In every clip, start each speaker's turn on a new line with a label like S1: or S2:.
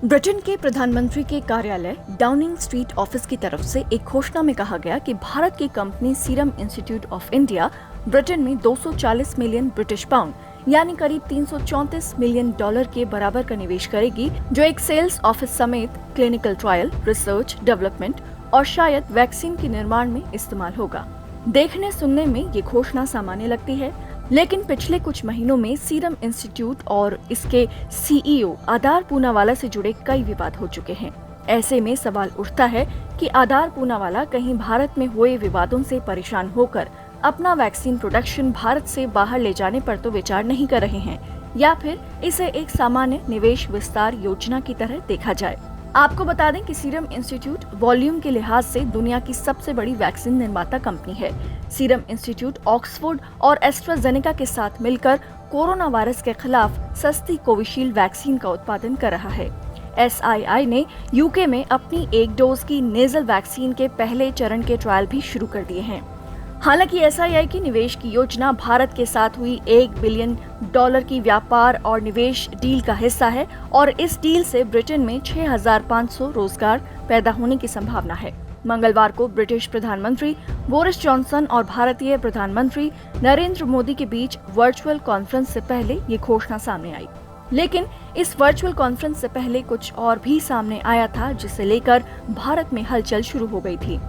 S1: Britain के प्रधानमंत्री के कार्यालय डाउनिंग स्ट्रीट ऑफिस की तरफ से एक घोषणा में कहा गया कि भारत की company serum institute of India Britain में 240 मिलियन ब्रिटिश पाउंड यानी करीब 334 मिलियन डॉलर के बराबर का निवेश करेगी, जो एक सेल्स ऑफिस समेत क्लिनिकल ट्रायल, रिसर्च, डेवलपमेंट और शायद वैक्सीन के निर्माण में इस्तेमाल होगा। देखने सुनने में ये घोषणा सामान्य लगती है, लेकिन पिछले कुछ महीनों में सीरम इंस्टीट्यूट और इसके सीईओ आधार पूनावाला से जुड़े कई विवाद हो चुके हैं। ऐसे में सवाल उठता है कि आधार पूनावाला कहीं भारत में हुए विवादों से परेशान होकर अपना वैक्सीन प्रोडक्शन भारत से बाहर ले जाने पर तो विचार नहीं कर रहे हैं, या फिर इसे एक सामान्य निवेश विस्तार योजना की तरह देखा जाए। आपको बता दें कि सीरम इंस्टीट्यूट वॉल्यूम के लिहाज से दुनिया की सबसे बड़ी वैक्सीन निर्माता कंपनी है। सीरम इंस्टीट्यूट ऑक्सफोर्ड और एस्ट्राजेनेका के साथ मिलकर कोरोना वायरस के खिलाफ सस्ती कोविशील्ड वैक्सीन का उत्पादन कर रहा है। SII ने यूके में अपनी एक डोज की नेजल वैक्सीन के पहले चरण के ट्रायल भी शुरू कर दिए हैं। हालांकि SII की निवेश की योजना भारत के साथ हुई $1 बिलियन की व्यापार और निवेश डील का हिस्सा है और इस डील से ब्रिटेन में 6,500 रोजगार पैदा होने की संभावना है। मंगलवार को ब्रिटिश प्रधानमंत्री बोरिस जॉनसन और भारतीय प्रधानमंत्री नरेंद्र मोदी के बीच वर्चुअल कॉन्फ्रेंस से पहले ये घोषणा सामने आई। लेकिन इस वर्चुअल कॉन्फ्रेंस से पहले कुछ और भी सामने आया था, जिसे लेकर भारत में हलचल शुरू हो गई थी।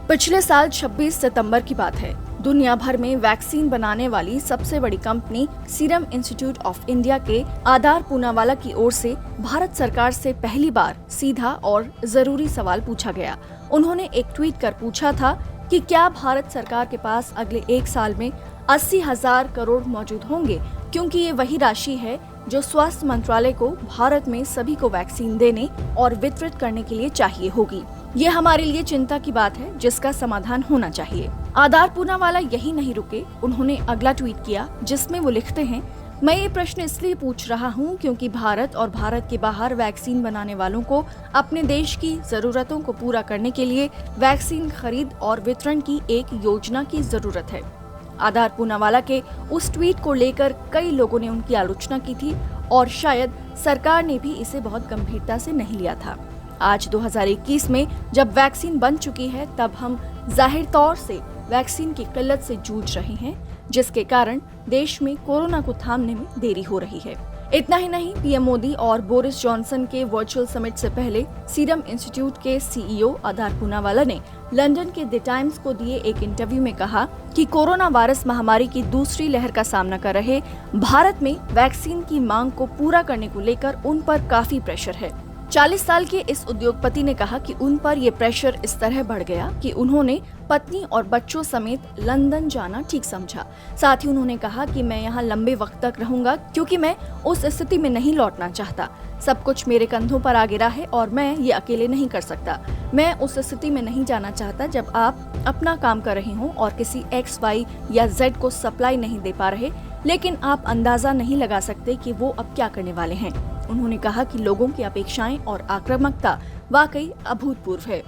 S1: पिछले साल 26 सितंबर की बात है। दुनिया भर में वैक्सीन बनाने वाली सबसे बड़ी company serum institute of India के आधार पूनावाला की ओर से भारत सरकार से पहली बार सीधा और जरूरी सवाल पूछा गया। उन्होंने एक ट्वीट कर पूछा था कि क्या भारत सरकार के पास अगले एक साल में 80,000 करोड़ मौजूद होंगे, क्योंकि ये वही राशि है जो स्वास्थ्य मंत्रालय को भारत में सभी को वैक्सीन देने और वितरित करने के लिए चाहिए होगी। ये हमारे लिए चिंता की बात है, जिसका समाधान होना चाहिए। आधार पूनावाला यही नहीं रुके, उन्होंने अगला ट्वीट किया जिसमें वो लिखते हैं, मैं ये प्रश्न इसलिए पूछ रहा हूँ क्योंकि भारत और भारत के बाहर वैक्सीन बनाने वालों को अपने देश की जरूरतों को पूरा करने के लिए वैक्सीन खरीद और वितरण की एक योजना की जरूरत है। आधार पूनावाला के उस ट्वीट को लेकर कई लोगों ने उनकी आलोचना की थी और शायद सरकार ने भी इसे बहुत गंभीरता से नहीं लिया था। आज 2021 में जब वैक्सीन बन चुकी है, तब हम जाहिर तौर से वैक्सीन की किल्लत से जूझ रहे हैं, जिसके कारण देश में कोरोना को थामने में देरी हो रही है। इतना ही नहीं, पीएम मोदी और बोरिस जॉनसन के वर्चुअल समिट से पहले सीरम इंस्टीट्यूट के सीईओ आधार पूनावाला ने लंदन के द टाइम्स को दिए एक इंटरव्यू में कहा कि कोरोना वायरस महामारी की दूसरी लहर का सामना कर रहे भारत में वैक्सीन की मांग को पूरा करने को लेकर उन पर काफी प्रेशर है। 40 साल के इस उद्योगपति ने कहा कि उन पर ये प्रेशर इस तरह बढ़ गया कि उन्होंने पत्नी और बच्चों समेत लंदन जाना ठीक समझा। साथ ही उन्होंने कहा कि मैं यहाँ लंबे वक्त तक रहूंगा क्योंकि मैं उस स्थिति में नहीं लौटना चाहता। सब कुछ मेरे कंधों पर आ गिरा है और मैं ये अकेले नहीं कर सकता। मैं उस स्थिति में नहीं जाना चाहता जब आप अपना काम कर रहे हों और किसी X, Y या Z को सप्लाई नहीं दे पा रहे, लेकिन आप अंदाजा नहीं लगा सकते कि वो अब क्या करने वाले हैं। उन्होंने कहा कि लोगों की अपेक्षाएं और आक्रामकता वाकई अभूतपूर्व है।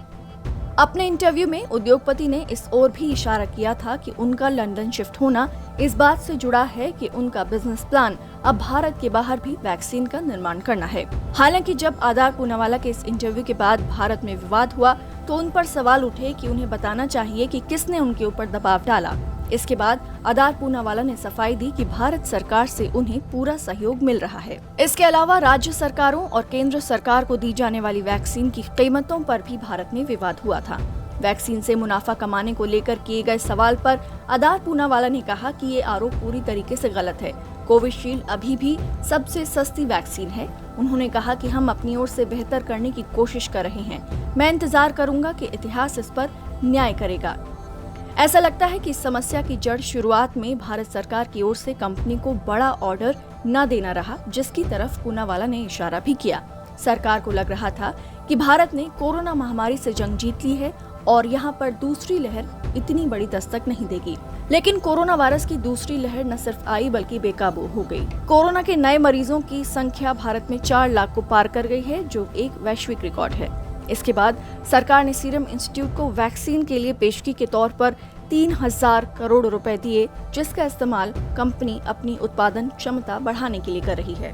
S1: अपने इंटरव्यू में उद्योगपति ने इस ओर भी इशारा किया था कि उनका लंदन शिफ्ट होना इस बात से जुड़ा है कि उनका बिजनेस प्लान अब भारत के बाहर भी वैक्सीन का निर्माण करना है। हालांकि जब आधार पूनावाला के इस इंटरव्यू के बाद भारत में विवाद हुआ तो उन पर सवाल उठे कि उन्हें बताना चाहिए कि किसने उनके ऊपर दबाव डाला। इसके बाद आधार पूनावाला ने सफाई दी कि भारत सरकार से उन्हें पूरा सहयोग मिल रहा है। इसके अलावा राज्य सरकारों और केंद्र सरकार को दी जाने वाली वैक्सीन की कीमतों पर भी भारत में विवाद हुआ था। वैक्सीन से मुनाफा कमाने को लेकर किए गए सवाल पर आधार पूनावाला ने कहा कि ये आरोप पूरी तरीके से गलत है। कोविशील्ड अभी भी सबसे सस्ती वैक्सीन है। उन्होंने कहा कि हम अपनी ओर से बेहतर करने की कोशिश कर रहे हैं। मैं इंतजार करूंगा कि इतिहास इस पर न्याय करेगा। ऐसा लगता है कि इस समस्या की जड़ शुरुआत में भारत सरकार की ओर से कंपनी को बड़ा ऑर्डर न देना रहा, जिसकी तरफ पूनावाला ने इशारा भी किया। सरकार को लग रहा था कि भारत ने कोरोना महामारी से जंग जीत ली है और यहाँ पर दूसरी लहर इतनी बड़ी दस्तक नहीं देगी। लेकिन कोरोना वायरस की दूसरी लहर न सिर्फ आई बल्कि बेकाबू हो गई। कोरोना के नए मरीजों की संख्या भारत में 4 लाख को पार कर गई है, जो एक वैश्विक रिकॉर्ड है। इसके बाद सरकार ने सीरम इंस्टीट्यूट को वैक्सीन के लिए पेशगी के तौर पर 3,000 करोड़ रुपए दिए, जिसका इस्तेमाल कंपनी अपनी उत्पादन क्षमता बढ़ाने के लिए कर रही है।